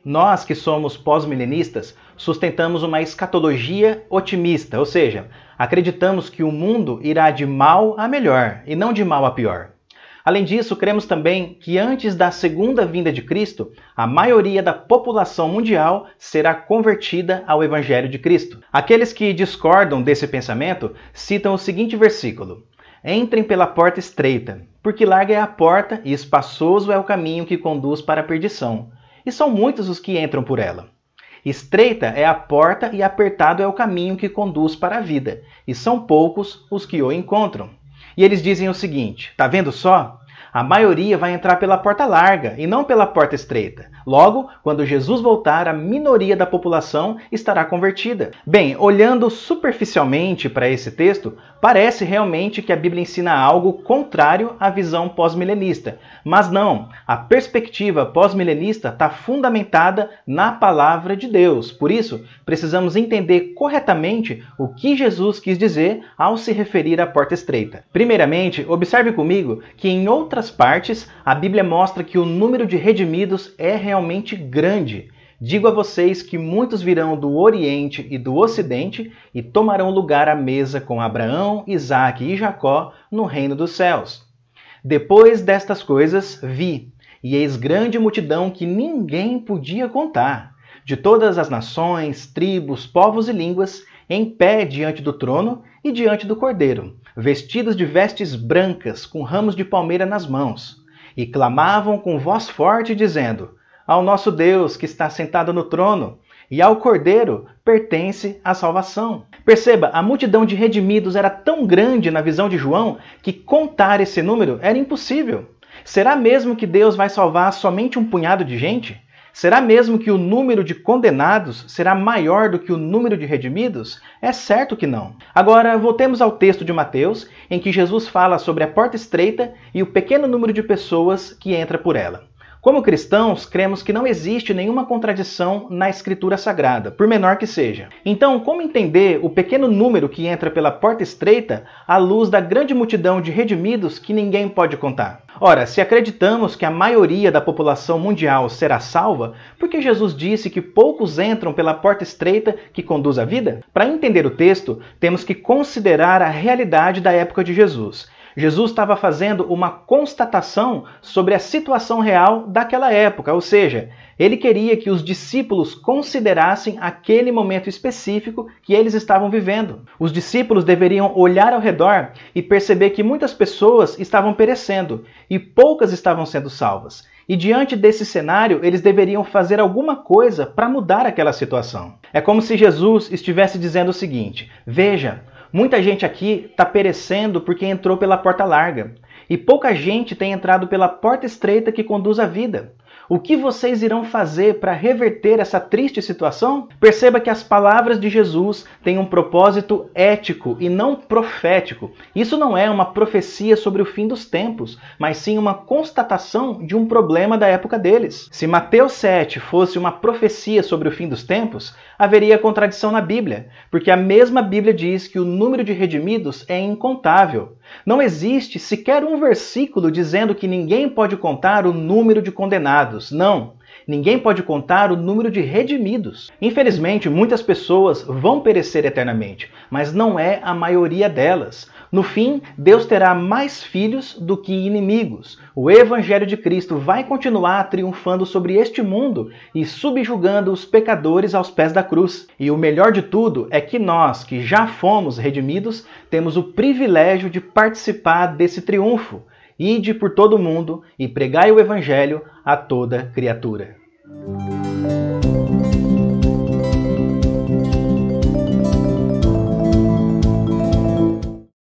Nós que somos pós-milenistas sustentamos uma escatologia otimista, ou seja, acreditamos que o mundo irá de mal a melhor e não de mal a pior. Além disso, cremos também que antes da segunda vinda de Cristo, a maioria da população mundial será convertida ao Evangelho de Cristo. Aqueles que discordam desse pensamento citam o seguinte versículo: Entrem pela porta estreita, porque larga é a porta e espaçoso é o caminho que conduz para a perdição. E são muitos os que entram por ela. Estreita é a porta e apertado é o caminho que conduz para a vida, e são poucos os que o encontram. E eles dizem o seguinte: tá vendo só? A maioria vai entrar pela porta larga e não pela porta estreita. Logo, quando Jesus voltar, a minoria da população estará convertida. Bem, olhando superficialmente para esse texto, parece realmente que a Bíblia ensina algo contrário à visão pós-milenista. Mas não, a perspectiva pós-milenista está fundamentada na palavra de Deus. Por isso, precisamos entender corretamente o que Jesus quis dizer ao se referir à porta estreita. Primeiramente, observe comigo que em outras partes, a Bíblia mostra que o número de redimidos é realmente grande. Digo a vocês que muitos virão do Oriente e do Ocidente e tomarão lugar à mesa com Abraão, Isaque e Jacó no reino dos céus. Depois destas coisas vi, e eis grande multidão que ninguém podia contar, de todas as nações, tribos, povos e línguas, em pé diante do trono e diante do Cordeiro, vestidos de vestes brancas, com ramos de palmeira nas mãos, e clamavam com voz forte, dizendo: Ao nosso Deus que está sentado no trono, e ao Cordeiro pertence a salvação. Perceba, a multidão de redimidos era tão grande na visão de João que contar esse número era impossível. Será mesmo que Deus vai salvar somente um punhado de gente? Será mesmo que o número de condenados será maior do que o número de redimidos? É certo que não. Agora, voltemos ao texto de Mateus, em que Jesus fala sobre a porta estreita e o pequeno número de pessoas que entra por ela. Como cristãos, cremos que não existe nenhuma contradição na Escritura Sagrada, por menor que seja. Então, como entender o pequeno número que entra pela porta estreita à luz da grande multidão de redimidos que ninguém pode contar? Ora, se acreditamos que a maioria da população mundial será salva, por que Jesus disse que poucos entram pela porta estreita que conduz à vida? Para entender o texto, temos que considerar a realidade da época de Jesus. Jesus estava fazendo uma constatação sobre a situação real daquela época, ou seja, ele queria que os discípulos considerassem aquele momento específico que eles estavam vivendo. Os discípulos deveriam olhar ao redor e perceber que muitas pessoas estavam perecendo e poucas estavam sendo salvas. E diante desse cenário, eles deveriam fazer alguma coisa para mudar aquela situação. É como se Jesus estivesse dizendo o seguinte: veja, muita gente aqui está perecendo porque entrou pela porta larga, e pouca gente tem entrado pela porta estreita que conduz à vida. O que vocês irão fazer para reverter essa triste situação? Perceba que as palavras de Jesus têm um propósito ético e não profético. Isso não é uma profecia sobre o fim dos tempos, mas sim uma constatação de um problema da época deles. Se Mateus 7 fosse uma profecia sobre o fim dos tempos, haveria contradição na Bíblia, porque a mesma Bíblia diz que o número de redimidos é incontável. Não existe sequer um versículo dizendo que ninguém pode contar o número de condenados. Não, ninguém pode contar o número de redimidos. Infelizmente, muitas pessoas vão perecer eternamente, mas não é a maioria delas. No fim, Deus terá mais filhos do que inimigos. O Evangelho de Cristo vai continuar triunfando sobre este mundo e subjugando os pecadores aos pés da cruz. E o melhor de tudo é que nós, que já fomos redimidos, temos o privilégio de participar desse triunfo. Ide por todo o mundo e pregai o Evangelho a toda criatura.